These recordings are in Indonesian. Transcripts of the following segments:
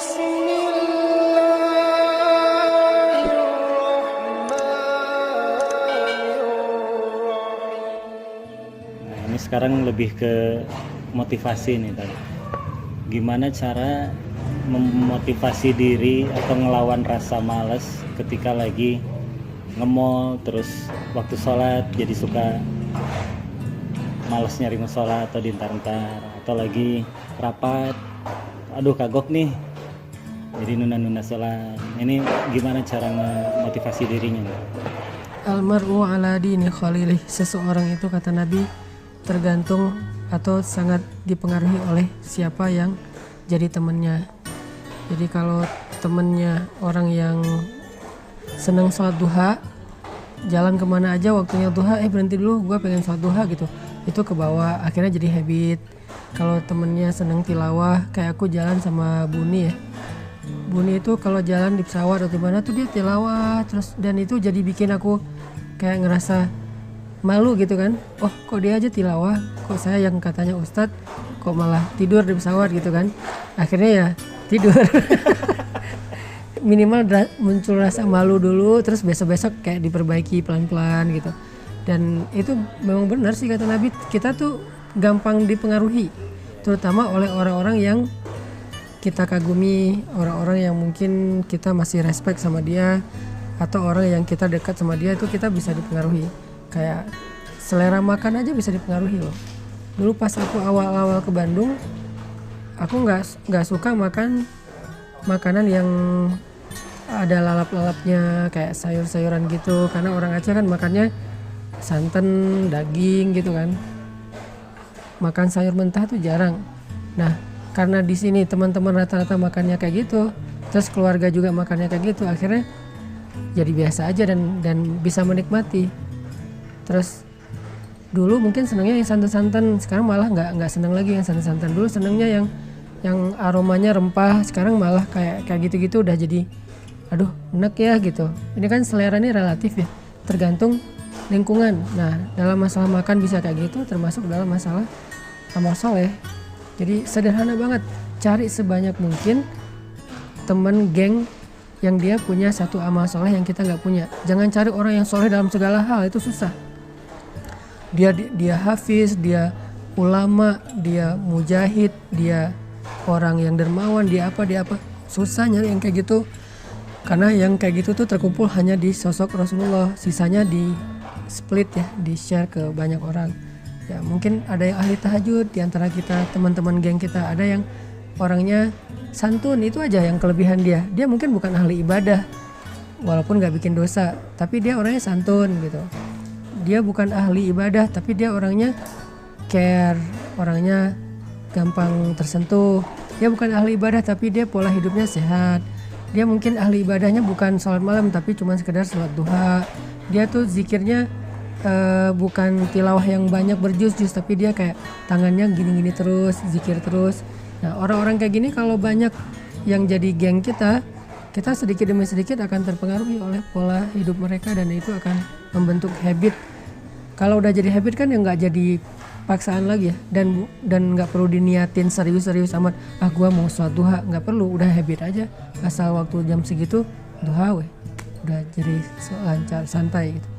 Nah, ini sekarang lebih ke motivasi nih tadi. Gimana cara memotivasi diri atau ngelawan rasa malas ketika lagi nge-mall, terus waktu sholat jadi suka males nyari musola atau diantar-antar, atau lagi rapat, aduh kagok nih, jadi nunda-nunda sholat. Ini gimana cara memotivasi dirinya? Almar'u ala dini khalilih. Seseorang itu, kata Nabi, tergantung atau sangat dipengaruhi oleh siapa yang jadi temannya. Jadi kalau temennya orang yang seneng sholat duha, jalan kemana aja waktunya duha, berhenti dulu, gue pengen sholat duha gitu, itu ke bawah, akhirnya jadi habit. Kalau temennya seneng tilawah, kayak aku jalan sama Buni ya, Buni itu kalau jalan di pesawat atau dimana tuh dia tilawah terus, dan itu jadi bikin aku kayak ngerasa malu gitu kan. Oh, kok dia aja tilawah, kok saya yang katanya ustadz kok malah tidur di pesawat gitu kan. Akhirnya ya tidur. Minimal muncul rasa malu dulu, terus besok-besok kayak diperbaiki pelan-pelan gitu. Dan itu memang benar sih kata Nabi, kita tuh gampang dipengaruhi, terutama oleh orang-orang yang kita kagumi, orang-orang yang mungkin kita masih respect sama dia, atau orang yang kita dekat sama dia, itu kita bisa dipengaruhi. Kayak selera makan aja bisa dipengaruhi loh. Dulu pas aku awal-awal ke Bandung, aku nggak suka makan makanan yang ada lalap-lalapnya kayak sayur-sayuran gitu, karena orang Aceh kan makannya santan, daging gitu kan. Makan sayur mentah tuh jarang. Nah, karena di sini teman-teman rata-rata makannya kayak gitu, terus keluarga juga makannya kayak gitu, akhirnya jadi biasa aja dan bisa menikmati. Terus dulu mungkin senangnya yang santan-santan, sekarang malah nggak senang lagi yang santan-santan. Dulu senangnya yang aromanya rempah, sekarang malah kayak gitu-gitu udah jadi aduh enak ya gitu. Ini kan selera ini relatif ya, tergantung lingkungan. Nah, dalam masalah makan bisa kayak gitu, termasuk dalam masalah amal soleh. Jadi sederhana banget, cari sebanyak mungkin teman geng yang dia punya satu amal soleh yang kita nggak punya. Jangan cari orang yang soleh dalam segala hal, itu susah. Dia hafiz, dia ulama, dia mujahid, dia orang yang dermawan, dia apa. Susah nyari yang kayak gitu. Karena yang kayak gitu tuh terkumpul hanya di sosok Rasulullah, sisanya di split ya, di share ke banyak orang. Ya mungkin ada yang ahli tahajud di antara kita, teman-teman geng kita, ada yang orangnya santun, itu aja yang kelebihan dia. Dia mungkin bukan ahli ibadah, walaupun gak bikin dosa, tapi dia orangnya santun gitu. Dia bukan ahli ibadah, tapi dia orangnya care, orangnya gampang tersentuh. Dia bukan ahli ibadah, tapi dia pola hidupnya sehat. Dia mungkin ahli ibadahnya bukan sholat malam, tapi cuma sekedar sholat duha. Dia tuh zikirnya bukan tilawah yang banyak berjus-jus, tapi dia kayak tangannya gini-gini terus, zikir terus. Nah, orang-orang kayak gini kalau banyak yang jadi geng kita sedikit demi sedikit akan terpengaruhi oleh pola hidup mereka, dan itu akan membentuk habit. Kalau udah jadi habit kan ya nggak jadi paksaan lagi ya, dan nggak perlu diniatin serius-serius amat. Gua mau sholat duha, nggak perlu, udah habit aja. Asal waktu jam segitu duha weh, udah jadi lancar, santai gitu.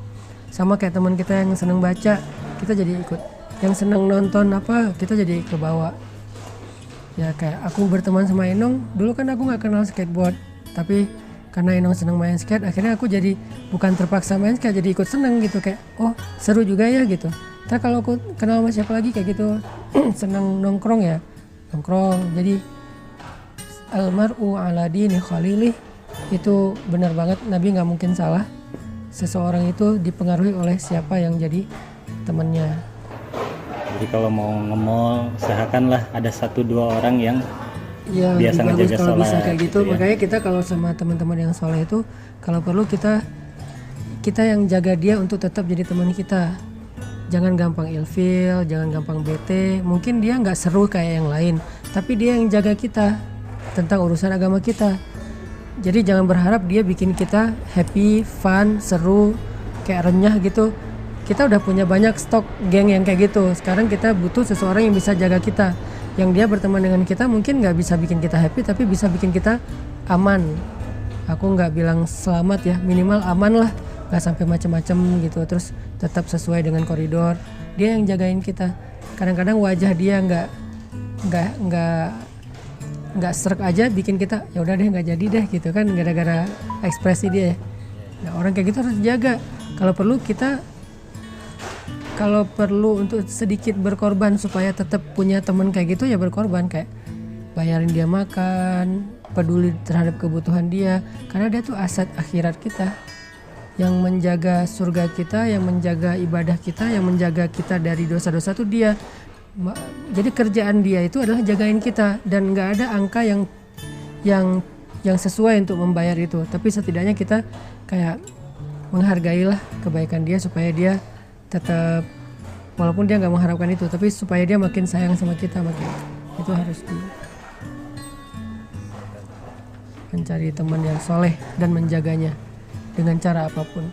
Sama kayak teman kita yang seneng baca, kita jadi ikut. Yang seneng nonton apa, kita jadi kebawa. Ya kayak aku berteman sama Enong, dulu kan aku nggak kenal skateboard, tapi karena Enong seneng main skate, akhirnya aku jadi bukan terpaksa main skate, jadi ikut seneng gitu, kayak oh seru juga ya gitu. Tapi kalau aku kenal sama siapa lagi kayak gitu, seneng nongkrong ya nongkrong. Jadi almar'u ala dini khalilih, itu benar banget, Nabi nggak mungkin salah. Seseorang itu dipengaruhi oleh siapa yang jadi temannya. Jadi kalau mau nge-mall, usahakanlah ada 1-2 orang yang Ya, biasa ngejaga kalau sholat bisa kayak gitu ya. Makanya kita kalau sama teman-teman yang soleh itu, kalau perlu kita yang jaga dia untuk tetap jadi teman kita. Jangan gampang ilfil, jangan gampang bete. Mungkin dia nggak seru kayak yang lain, tapi dia yang jaga kita tentang urusan agama kita. Jadi jangan berharap dia bikin kita happy, fun, seru, kayak renyah gitu. Kita udah punya banyak stok geng yang kayak gitu. Sekarang kita butuh seseorang yang bisa jaga kita, yang dia berteman dengan kita mungkin nggak bisa bikin kita happy, tapi bisa bikin kita aman. Aku nggak bilang selamat ya, minimal aman lah, nggak sampai macam-macam gitu, terus tetap sesuai dengan koridor. Dia yang jagain kita. Kadang-kadang wajah dia nggak serak aja bikin kita ya udah deh nggak jadi deh gitu kan, gara-gara ekspresi dia ya. Nah, orang kayak gitu harus dijaga. Kalau perlu untuk sedikit berkorban supaya tetap punya teman kayak gitu ya berkorban, kayak bayarin dia makan, peduli terhadap kebutuhan dia, karena dia tuh aset akhirat kita, yang menjaga surga kita, yang menjaga ibadah kita, yang menjaga kita dari dosa-dosa tuh dia. Jadi kerjaan dia itu adalah jagain kita, dan nggak ada angka yang sesuai untuk membayar itu, tapi setidaknya kita kayak menghargailah kebaikan dia supaya dia tetap, walaupun dia nggak mengharapkan itu, tapi supaya dia makin sayang sama kita, makin itu harus mencari teman yang soleh dan menjaganya dengan cara apapun.